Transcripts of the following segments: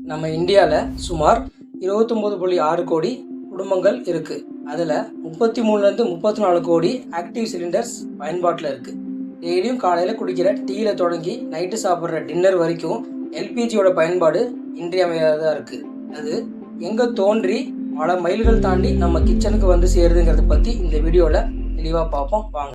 நம்ம இந்தியாவில் சுமார் 29.6 கோடி குடும்பங்கள் இருக்குது. அதில் 33லேருந்து 34 கோடி ஆக்டிவ் சிலிண்டர்ஸ் பயன்பாட்டில் இருக்குது. டெய்லியும் காலையில் குடிக்கிற டீயில் தொடங்கி நைட்டு சாப்பிட்ற டின்னர் வரைக்கும் எல்பிஜியோட பயன்பாடு இன்றியமையாததாக இருக்குது. அது எங்கே தோன்றி பல மைல்கள் தாண்டி நம்ம கிச்சனுக்கு வந்து சேருதுங்கிறத பற்றி இந்த வீடியோவில் தெளிவாக பார்ப்போம் வாங்க.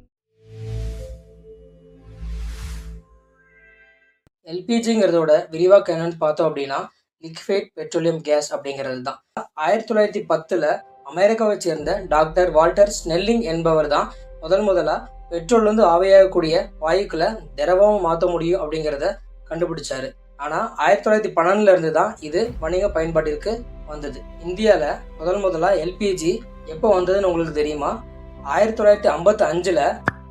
எல்பிஜிங்கிறதோட விரிவாக்கம் என்னன்னு பார்த்தோம் அப்படின்னா லிக்விட் பெட்ரோலியம் கேஸ் அப்படிங்கிறது தான். 1910 அமெரிக்காவை சேர்ந்த டாக்டர் வால்டர் ஸ்னெல்லிங் என்பவர் தான் முதலாக பெட்ரோல்லேருந்து ஆவியாகக்கூடிய வாயுக்களை திரவமாக மாற்ற முடியும் அப்படிங்கிறத கண்டுபிடிச்சாரு. ஆனால் 1912 தான் இது வணிக பயன்பாட்டிற்கு வந்தது. இந்தியாவில் முதலாக எல்பிஜி எப்போ வந்ததுன்னு உங்களுக்கு தெரியுமா? 1955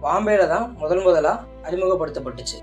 பாம்பேல தான் முதலாக அறிமுகப்படுத்தப்பட்டுச்சு.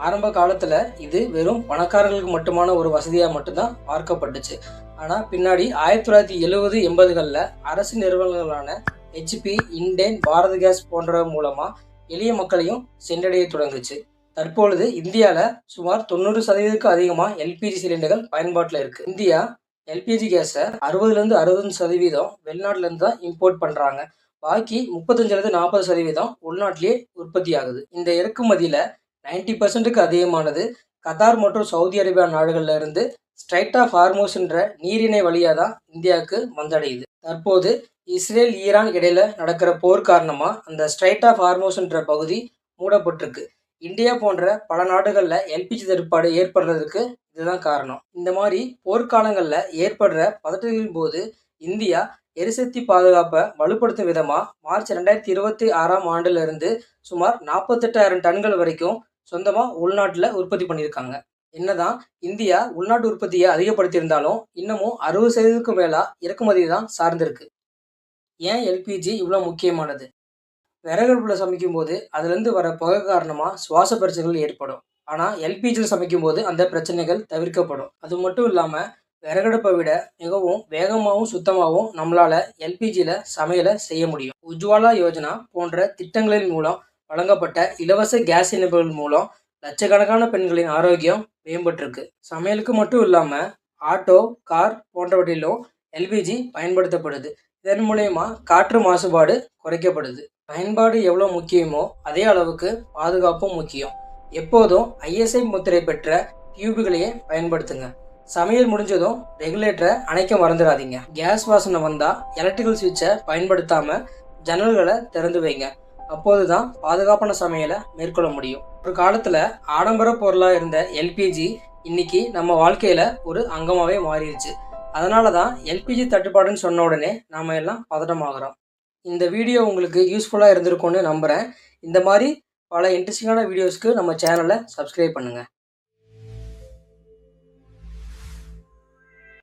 ஆரம்ப காலத்தில் இது வெறும் பணக்காரர்களுக்கு மட்டுமான ஒரு வசதியாக மட்டும்தான் பார்க்கப்பட்டுச்சு. ஆனால் பின்னாடி 1970-80களில் அரசு நிறுவனங்களான ஹெச்பி, இண்டேன், பாரத் கேஸ் போன்ற மூலமாக எளிய மக்களையும் சென்றடைய தொடங்குச்சு. தற்பொழுது இந்தியாவில் சுமார் 90% அதிகமாக எல்பிஜி சிலிண்டர்கள் பயன்பாட்டில் இருக்குது. இந்தியா எல்பிஜி கேஸை 60-60% வெளிநாட்டிலேருந்து தான் இம்போர்ட் பண்ணுறாங்க. பாக்கி 35-40% உள்நாட்டிலேயே உற்பத்தி ஆகுது. இந்த இறக்குமதியில் 90%க்கு அதிகமானது கத்தார் மற்றும் சவுதி அரேபியா நாடுகளில் இருந்து ஸ்ட்ரைட் ஆஃப் ஹார்மோஸ் என்ற நீரிணை வழியாக தான் இந்தியாவுக்கு வந்தடையுது. தற்போது இஸ்ரேல், ஈரான் இடையில நடக்கிற போர் காரணமாக அந்த ஸ்ட்ரைட் ஆஃப் ஹார்மோஸ் என்ற பகுதி மூடப்பட்டிருக்கு. இந்தியா போன்ற பல நாடுகளில் எல்பிஜி தட்டுப்பாடு ஏற்படுறதுக்கு இதுதான் காரணம். இந்த மாதிரி போர்க்காலங்களில் ஏற்படுற பதட்டங்களின் போது இந்தியா எரிசக்தி பாதுகாப்பை வலுப்படுத்தும் விதமாக மார்ச் 2026 இருந்து சுமார் 48,000 டன்கள் வரைக்கும் சொந்தமாக உள்நாட்டில் உற்பத்தி பண்ணியிருக்காங்க. என்னதான் இந்தியா உள்நாட்டு உற்பத்தியை அதிகப்படுத்தியிருந்தாலும் இன்னமும் 60%க்கு மேலே இறக்குமதி தான் சார்ந்திருக்கு. ஏன் எல்பிஜி இவ்வளோ முக்கியமானது? விறகடுப்பில் சமைக்கும் போது அதுலேருந்து வர புகை காரணமாக சுவாச பிரச்சனைகள் ஏற்படும். ஆனால் எல்பிஜியில் சமைக்கும் போது அந்த பிரச்சனைகள் தவிர்க்கப்படும். அது மட்டும் இல்லாமல் விறகடுப்பை விட மிகவும் வேகமாகவும் சுத்தமாகவும் நம்மளால் எல்பிஜியில் சமையலை செய்ய முடியும். உஜ்வாலா யோஜனா போன்ற திட்டங்களின் மூலம் வழங்கப்பட்ட இலவச கேஸ் இணைப்புகள் மூலம் லட்சக்கணக்கான பெண்களின் ஆரோக்கியம் மேம்பட்டிருக்கு. சமையலுக்கு மட்டும் இல்லாமல் ஆட்டோ, கார் போன்றவற்றிலும் எல்பிஜி பயன்படுத்தப்படுது. இதன் மூலயமா காற்று மாசுபாடு குறைக்கப்படுது. பயன்பாடு எவ்வளோ முக்கியமோ அதே அளவுக்கு பாதுகாப்பும் முக்கியம். எப்போதும் ஐஎஸ்ஐ முத்திரை பெற்ற டியூபுகளையே பயன்படுத்துங்க. சமையல் முடிஞ்சதும் ரெகுலேட்டரை அணைக்க மறந்துடாதீங்க. கேஸ் வாசனை வந்தால் எலக்ட்ரிக்கல் சுவிட்சை பயன்படுத்தாமல் ஜன்னல்களை திறந்து வைங்க. அப்போது தான் பாதுகாப்பான சமையலை மேற்கொள்ள முடியும். ஒரு காலத்தில் ஆடம்பர பொருளாக இருந்த எல்பிஜி இன்னைக்கு நம்ம வாழ்க்கையில் ஒரு அங்கமாகவே மாறிடுச்சு. அதனால தான் எல்பிஜி தட்டுப்பாடுன்னு சொன்ன உடனே நாம் எல்லாம் பதட்டமாகறோம். இந்த வீடியோ உங்களுக்கு யூஸ்ஃபுல்லாக இருந்திருக்கும்னு நம்புகிறேன். இந்த மாதிரி பல இன்ட்ரெஸ்டிங்கான வீடியோஸ்க்கு நம்ம சேனலை சப்ஸ்கிரைப் பண்ணுங்கள்.